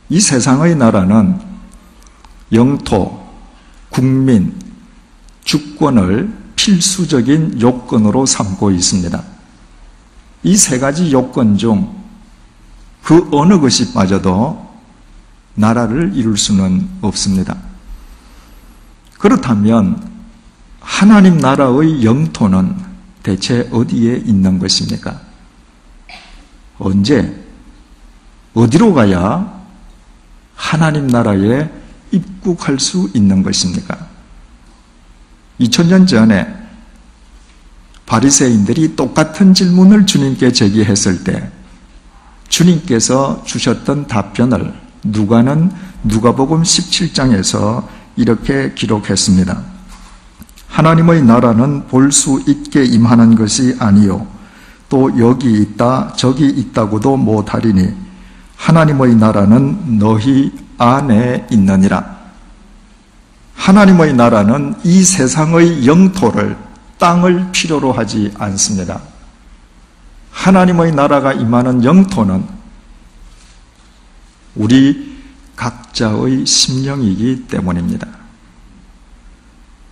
이 세상의 나라는 영토, 국민, 주권을 필수적인 요건으로 삼고 있습니다. 이 세 가지 요건 중 그 어느 것이 빠져도 나라를 이룰 수는 없습니다. 그렇다면 하나님 나라의 영토는 대체 어디에 있는 것입니까? 언제, 어디로 가야 하나님 나라에 입국할 수 있는 것입니까? 2000년 전에 바리새인들이 똑같은 질문을 주님께 제기했을 때 주님께서 주셨던 답변을 누가는 누가복음 17장에서 이렇게 기록했습니다. 하나님의 나라는 볼 수 있게 임하는 것이 아니요 또 여기 있다 저기 있다고도 못하리니 하나님의 나라는 너희 안에 있느니라. 하나님의 나라는 이 세상의 영토를, 땅을 필요로 하지 않습니다. 하나님의 나라가 임하는 영토는 우리 각자의 심령이기 때문입니다.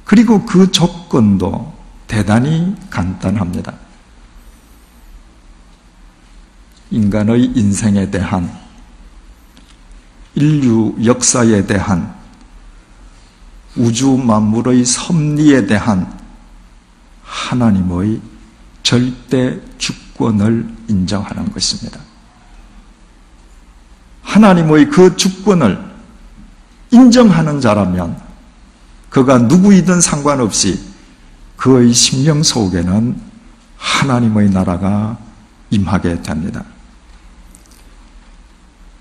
그리고 그 조건도 대단히 간단합니다. 인간의 인생에 대한, 인류 역사에 대한, 우주 만물의 섭리에 대한 하나님의 절대 주권을 인정하는 것입니다. 하나님의 그 주권을 인정하는 자라면 그가 누구이든 상관없이 그의 심령 속에는 하나님의 나라가 임하게 됩니다.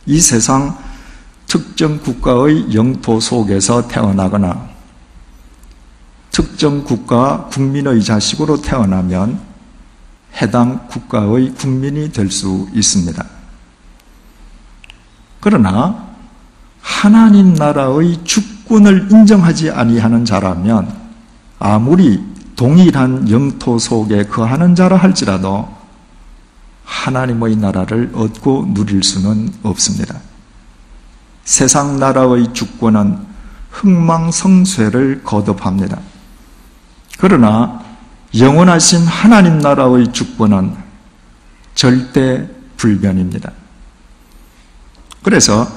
이 세상 특정 국가의 영토 속에서 태어나거나 특정 국가 국민의 자식으로 태어나면 해당 국가의 국민이 될 수 있습니다. 그러나 하나님 나라의 주권을 인정하지 아니하는 자라면 아무리 동일한 영토 속에 거하는 자라 할지라도 하나님의 나라를 얻고 누릴 수는 없습니다. 세상 나라의 주권은 흥망성쇠를 거듭합니다. 그러나 영원하신 하나님 나라의 주권은 절대 불변입니다. 그래서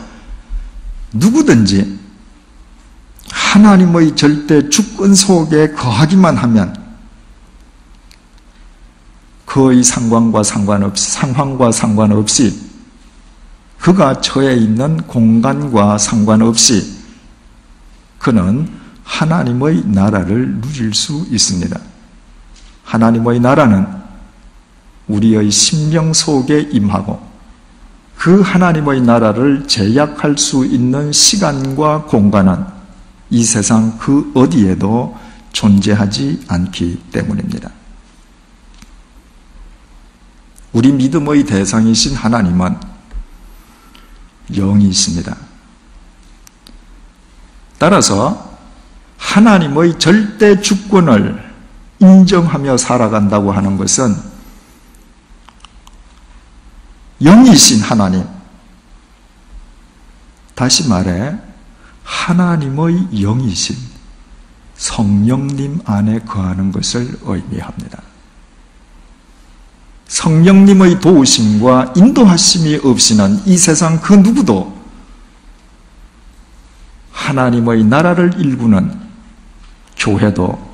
누구든지 하나님의 절대 주권 속에 거하기만 하면 그의 상황과 상관없이 그가 처해 있는 공간과 상관없이 그는 하나님의 나라를 누릴 수 있습니다. 하나님의 나라는 우리의 심령 속에 임하고 그 하나님의 나라를 제약할 수 있는 시간과 공간은 이 세상 그 어디에도 존재하지 않기 때문입니다. 우리 믿음의 대상이신 하나님은 영이십니다. 따라서 하나님의 절대 주권을 인정하며 살아간다고 하는 것은 영이신 하나님, 다시 말해 하나님의 영이신 성령님 안에 거하는 것을 의미합니다. 성령님의 도우심과 인도하심이 없이는 이 세상 그 누구도 하나님의 나라를 일구는 교회도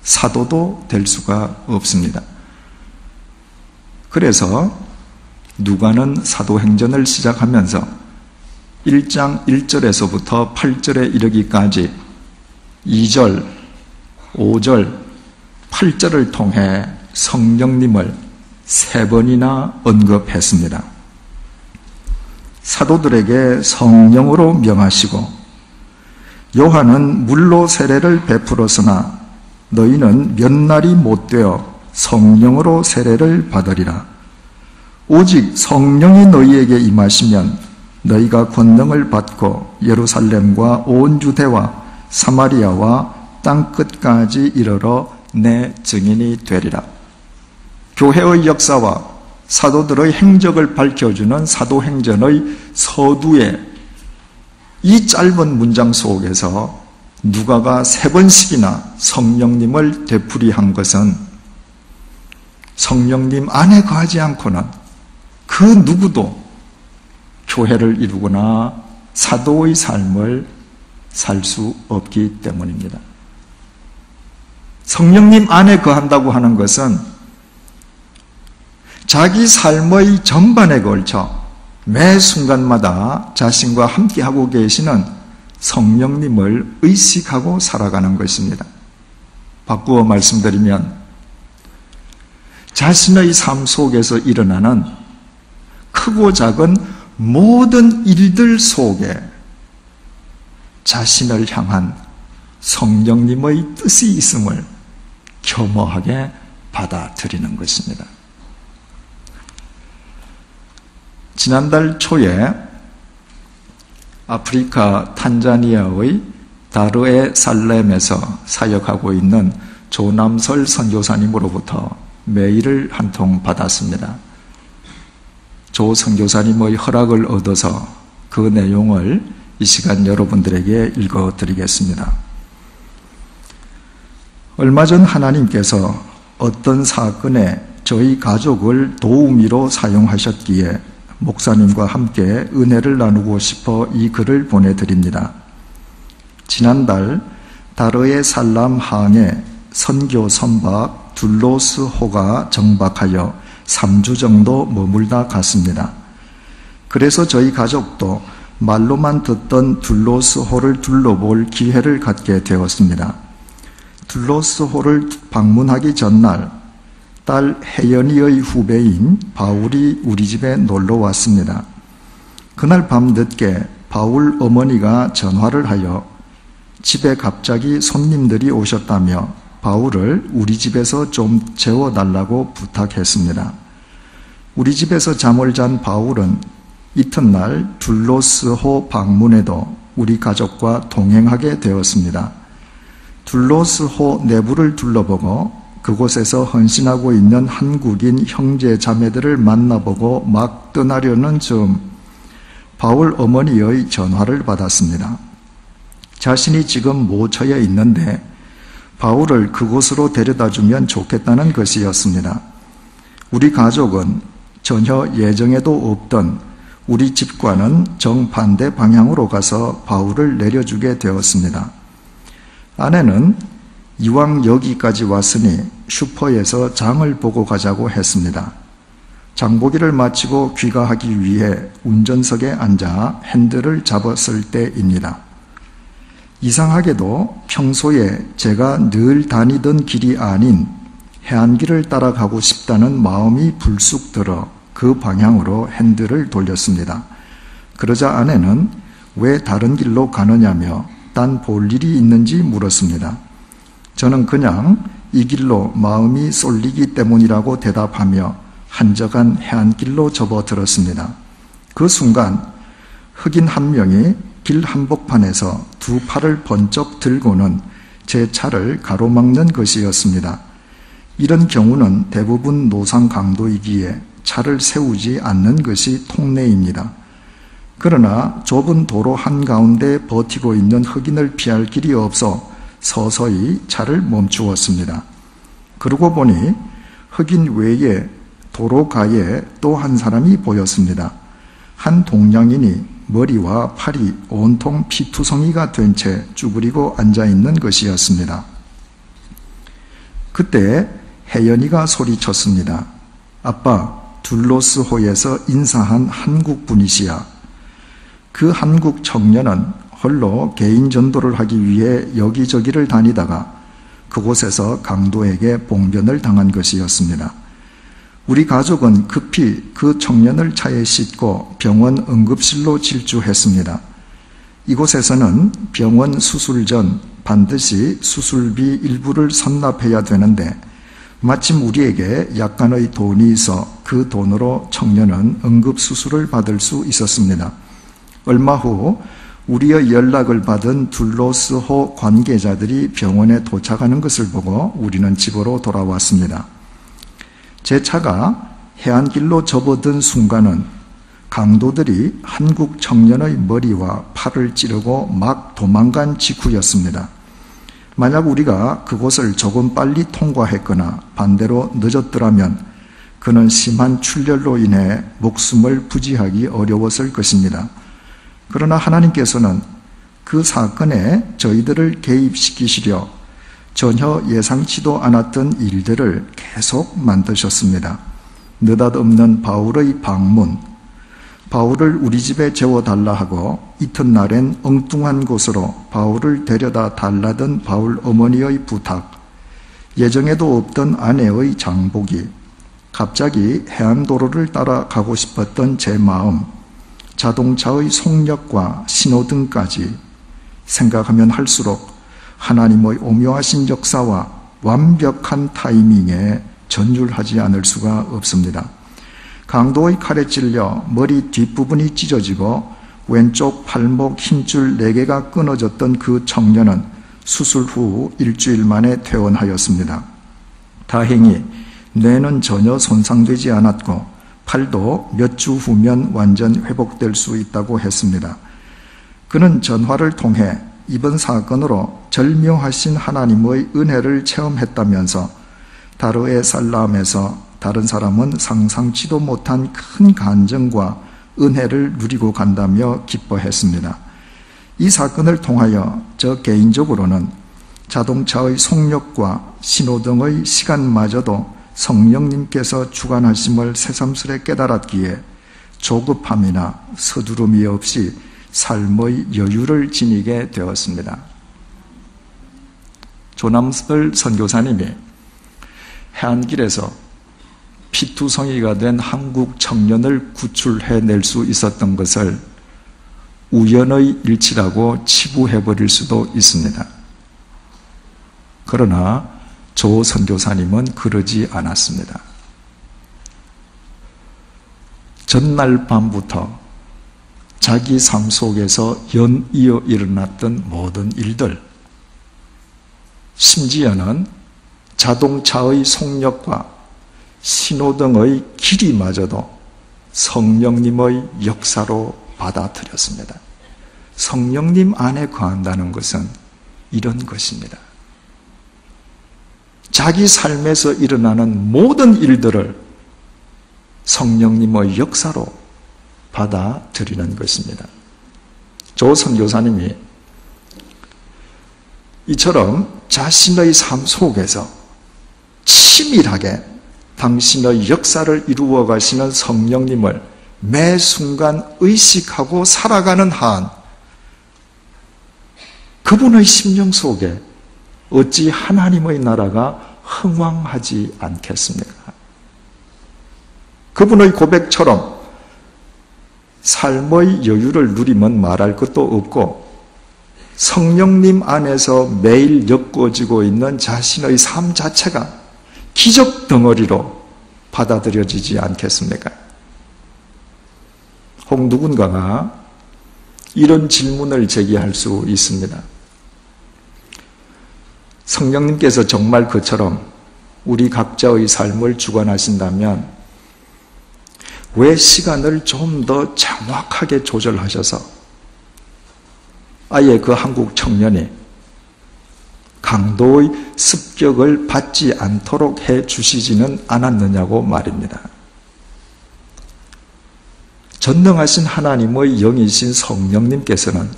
사도도 될 수가 없습니다. 그래서 누가는 사도행전을 시작하면서 1장 1절에서부터 8절에 이르기까지 2절, 5절, 8절을 통해 성령님을 3번이나 언급했습니다. 사도들에게 성령으로 명하시고 요한은 물로 세례를 베풀었으나 너희는 몇 날이 못 되어 성령으로 세례를 받으리라. 오직 성령이 너희에게 임하시면 너희가 권능을 받고 예루살렘과 온 유대와 사마리아와 땅끝까지 이르러 내 증인이 되리라. 교회의 역사와 사도들의 행적을 밝혀주는 사도행전의 서두에 이 짧은 문장 속에서 누가가 3번씩이나 성령님을 되풀이한 것은 성령님 안에 거하지 않고는 그 누구도 교회를 이루거나 사도의 삶을 살 수 없기 때문입니다. 성령님 안에 거한다고 하는 것은 자기 삶의 전반에 걸쳐 매 순간마다 자신과 함께하고 계시는 성령님을 의식하고 살아가는 것입니다. 바꾸어 말씀드리면 자신의 삶 속에서 일어나는 크고 작은 모든 일들 속에 자신을 향한 성령님의 뜻이 있음을 겸허하게 받아들이는 것입니다. 지난달 초에 아프리카 탄자니아의 다르에살렘에서 사역하고 있는 조남설 선교사님으로부터 메일을 한 통 받았습니다. 조 선교사님의 허락을 얻어서 그 내용을 이 시간 여러분들에게 읽어드리겠습니다. 얼마 전 하나님께서 어떤 사건에 저희 가족을 도우미로 사용하셨기에 목사님과 함께 은혜를 나누고 싶어 이 글을 보내드립니다. 지난달 다르에살람 항에 선교 선박 둘로스호가 정박하여 3주 정도 머물다 갔습니다. 그래서 저희 가족도 말로만 듣던 둘로스호를 둘러볼 기회를 갖게 되었습니다. 둘로스호를 방문하기 전날 딸 혜연이의 후배인 바울이 우리 집에 놀러 왔습니다. 그날 밤 늦게 바울 어머니가 전화를 하여 집에 갑자기 손님들이 오셨다며 바울을 우리 집에서 좀 재워달라고 부탁했습니다. 우리 집에서 잠을 잔 바울은 이튿날 둘로스호 방문에도 우리 가족과 동행하게 되었습니다. 둘로스호 내부를 둘러보고 그곳에서 헌신하고 있는 한국인 형제 자매들을 만나보고 막 떠나려는 즈음 바울 어머니의 전화를 받았습니다. 자신이 지금 모처에 있는데 바울을 그곳으로 데려다주면 좋겠다는 것이었습니다. 우리 가족은 전혀 예정에도 없던 우리 집과는 정반대 방향으로 가서 바울을 내려주게 되었습니다. 아내는 이왕 여기까지 왔으니 슈퍼에서 장을 보고 가자고 했습니다. 장보기를 마치고 귀가하기 위해 운전석에 앉아 핸들을 잡았을 때입니다. 이상하게도 평소에 제가 늘 다니던 길이 아닌 해안길을 따라가고 싶다는 마음이 불쑥 들어 그 방향으로 핸들을 돌렸습니다. 그러자 아내는 왜 다른 길로 가느냐며 딴 볼 일이 있는지 물었습니다. 저는 그냥 이 길로 마음이 쏠리기 때문이라고 대답하며 한적한 해안길로 접어들었습니다. 그 순간 흑인 한 명이 길 한복판에서 두 팔을 번쩍 들고는 제 차를 가로막는 것이었습니다. 이런 경우는 대부분 노상 강도이기에 차를 세우지 않는 것이 통례입니다. 그러나 좁은 도로 한가운데 버티고 있는 흑인을 피할 길이 없어 서서히 차를 멈추었습니다. 그러고 보니 흑인 외에 도로가에 또 한 사람이 보였습니다. 한 동양인이 머리와 팔이 온통 피투성이가 된 채 쭈그리고 앉아있는 것이었습니다. 그때 혜연이가 소리쳤습니다. 아빠, 둘로스호에서 인사한 한국 분이시야. 그 한국 청년은 홀로 개인 전도를 하기 위해 여기저기를 다니다가 그곳에서 강도에게 봉변을 당한 것이었습니다. 우리 가족은 급히 그 청년을 차에 싣고 병원 응급실로 질주했습니다. 이곳에서는 병원 수술 전 반드시 수술비 일부를 선납해야 되는데 마침 우리에게 약간의 돈이 있어 그 돈으로 청년은 응급수술을 받을 수 있었습니다. 얼마 후 우리의 연락을 받은 둘로스호 관계자들이 병원에 도착하는 것을 보고 우리는 집으로 돌아왔습니다. 제 차가 해안길로 접어든 순간은 강도들이 한국 청년의 머리와 팔을 찌르고 막 도망간 직후였습니다. 만약 우리가 그곳을 조금 빨리 통과했거나 반대로 늦었더라면 그는 심한 출혈로 인해 목숨을 부지하기 어려웠을 것입니다. 그러나 하나님께서는 그 사건에 저희들을 개입시키시려 전혀 예상치도 않았던 일들을 계속 만드셨습니다. 느닷없는 바울의 방문, 바울을 우리 집에 재워달라 하고 이튿날엔 엉뚱한 곳으로 바울을 데려다 달라던 바울 어머니의 부탁, 예정에도 없던 아내의 장보기, 갑자기 해안도로를 따라가고 싶었던 제 마음, 자동차의 속력과 신호등까지 생각하면 할수록 하나님의 오묘하신 역사와 완벽한 타이밍에 전율하지 않을 수가 없습니다. 강도의 칼에 찔려 머리 뒷부분이 찢어지고 왼쪽 팔목 힘줄 4개가 끊어졌던 그 청년은 수술 후 일주일 만에 퇴원하였습니다. 다행히 뇌는 전혀 손상되지 않았고 팔도 몇 주 후면 완전 회복될 수 있다고 했습니다. 그는 전화를 통해 이번 사건으로 절묘하신 하나님의 은혜를 체험했다면서 다르에살람에서 다른 사람은 상상치도 못한 큰 간증과 은혜를 누리고 간다며 기뻐했습니다. 이 사건을 통하여 저 개인적으로는 자동차의 속력과 신호등의 시간마저도 성령님께서 주관하심을 새삼스레 깨달았기에 조급함이나 서두름이 없이 삶의 여유를 지니게 되었습니다. 조남설 선교사님이 해안길에서 피투성이가 된 한국 청년을 구출해낼 수 있었던 것을 우연의 일치라고 치부해버릴 수도 있습니다. 그러나 조 선교사님은 그러지 않았습니다. 전날 밤부터 자기 삶 속에서 연이어 일어났던 모든 일들, 심지어는 자동차의 속력과 신호등의 길이마저도 성령님의 역사로 받아들였습니다. 성령님 안에 거한다는 것은 이런 것입니다. 자기 삶에서 일어나는 모든 일들을 성령님의 역사로 받아들이는 것입니다. 조 선교사님이 이처럼 자신의 삶 속에서 치밀하게 당신의 역사를 이루어 가시는 성령님을 매 순간 의식하고 살아가는 한 그분의 심령 속에 어찌 하나님의 나라가 흥왕하지 않겠습니까? 그분의 고백처럼 삶의 여유를 누리면 말할 것도 없고 성령님 안에서 매일 엮어지고 있는 자신의 삶 자체가 기적 덩어리로 받아들여지지 않겠습니까? 혹 누군가가 이런 질문을 제기할 수 있습니다. 성령님께서 정말 그처럼 우리 각자의 삶을 주관하신다면 왜 시간을 좀 더 정확하게 조절하셔서 아예 그 한국 청년이 강도의 습격을 받지 않도록 해주시지는 않았느냐고 말입니다. 전능하신 하나님의 영이신 성령님께서는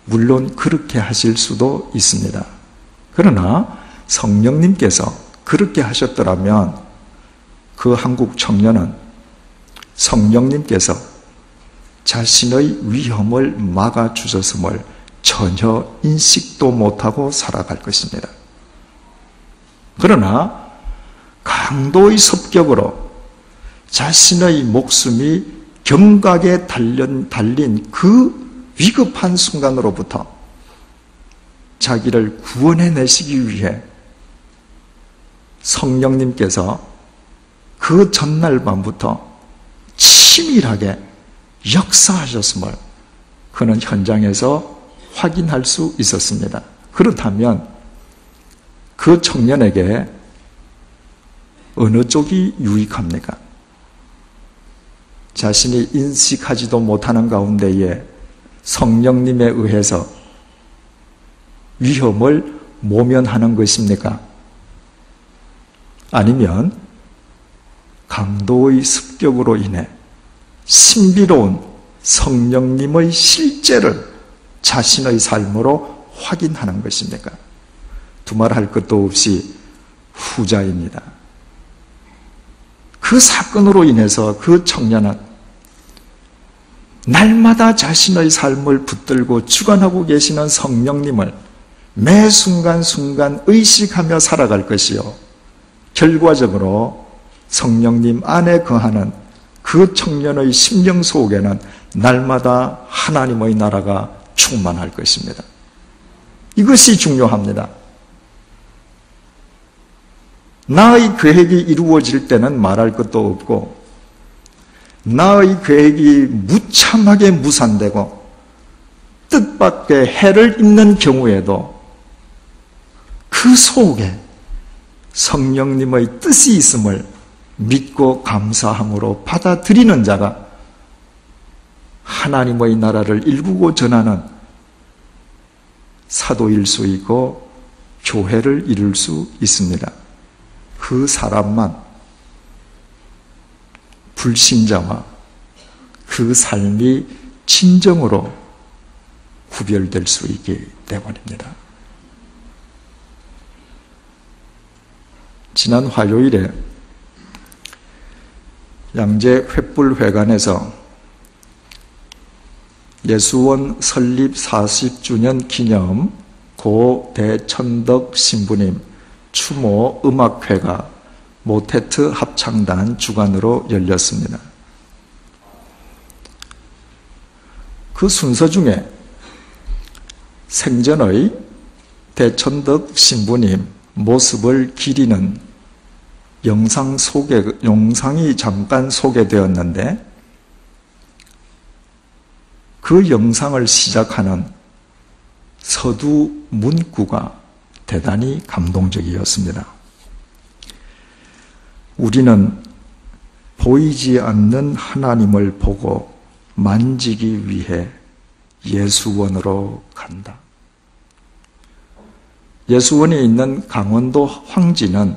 물론 그렇게 하실 수도 있습니다. 그러나 성령님께서 그렇게 하셨더라면 그 한국 청년은 성령님께서 자신의 위험을 막아주셨음을 전혀 인식도 못하고 살아갈 것입니다. 그러나 강도의 습격으로 자신의 목숨이 경각에 달린 그 위급한 순간으로부터 자기를 구원해내시기 위해 성령님께서 그 전날 밤부터 치밀하게 역사하셨음을 그는 현장에서 확인할 수 있었습니다. 그렇다면 그 청년에게 어느 쪽이 유익합니까? 자신이 인식하지도 못하는 가운데에 성령님에 의해서 위험을 모면하는 것입니까? 아니면 강도의 습격으로 인해 신비로운 성령님의 실제를 자신의 삶으로 확인하는 것입니까? 두말할 것도 없이 후자입니다. 그 사건으로 인해서 그 청년은 날마다 자신의 삶을 붙들고 주관하고 계시는 성령님을 매 순간순간 의식하며 살아갈 것이요, 결과적으로 성령님 안에 거하는 그 청년의 심령 속에는 날마다 하나님의 나라가 충만할 것입니다. 이것이 중요합니다. 나의 계획이 이루어질 때는 말할 것도 없고, 나의 계획이 무참하게 무산되고 뜻밖의 해를 입는 경우에도 그 속에 성령님의 뜻이 있음을 믿고 감사함으로 받아들이는 자가 하나님의 나라를 일구고 전하는 사도일 수 있고 교회를 이룰 수 있습니다. 그 사람만 불신자와 그 삶이 진정으로 구별될 수 있기 때문입니다. 지난 화요일에 양재 횃불회관에서 예수원 설립 40주년 기념 고 대천덕 신부님 추모 음악회가 모테트 합창단 주관으로 열렸습니다. 그 순서 중에 생전의 대천덕 신부님 모습을 기리는 영상이 잠깐 소개되었는데, 그 영상을 시작하는 서두 문구가 대단히 감동적이었습니다. 우리는 보이지 않는 하나님을 보고 만지기 위해 예수원으로 간다. 예수원이 있는 강원도 황지는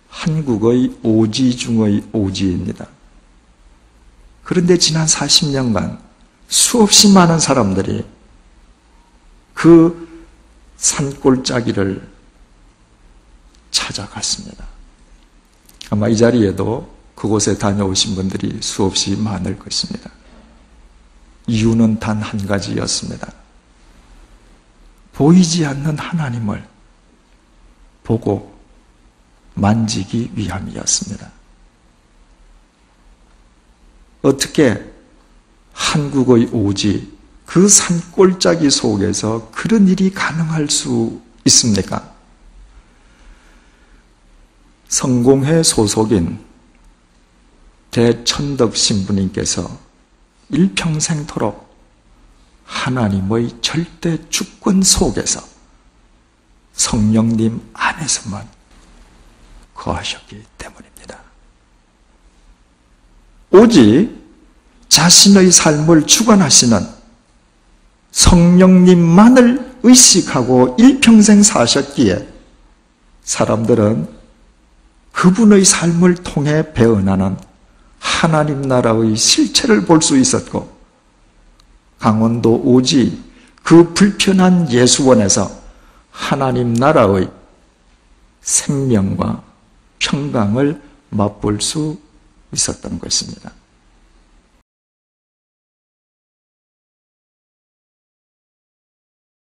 한국의 오지 중의 오지입니다. 그런데 지난 40년간 수없이 많은 사람들이 그 산골짜기를 찾아갔습니다. 아마 이 자리에도 그곳에 다녀오신 분들이 수없이 많을 것입니다. 이유는 단 한 가지였습니다. 보이지 않는 하나님을 보고 만지기 위함이었습니다. 어떻게 한국의 오지, 그 산골짜기 속에서 그런 일이 가능할 수 있습니까? 성공회 소속인 대천덕 신부님께서 일평생토록 하나님의 절대 주권 속에서 성령님 안에서만 거하셨기 때문입니다. 오직 자신의 삶을 주관하시는 성령님만을 의식하고 일평생 사셨기에 사람들은 그분의 삶을 통해 배어나는 하나님 나라의 실체를 볼 수 있었고, 강원도 오지 그 불편한 예수원에서 하나님 나라의 생명과 평강을 맛볼 수 있었던 것입니다.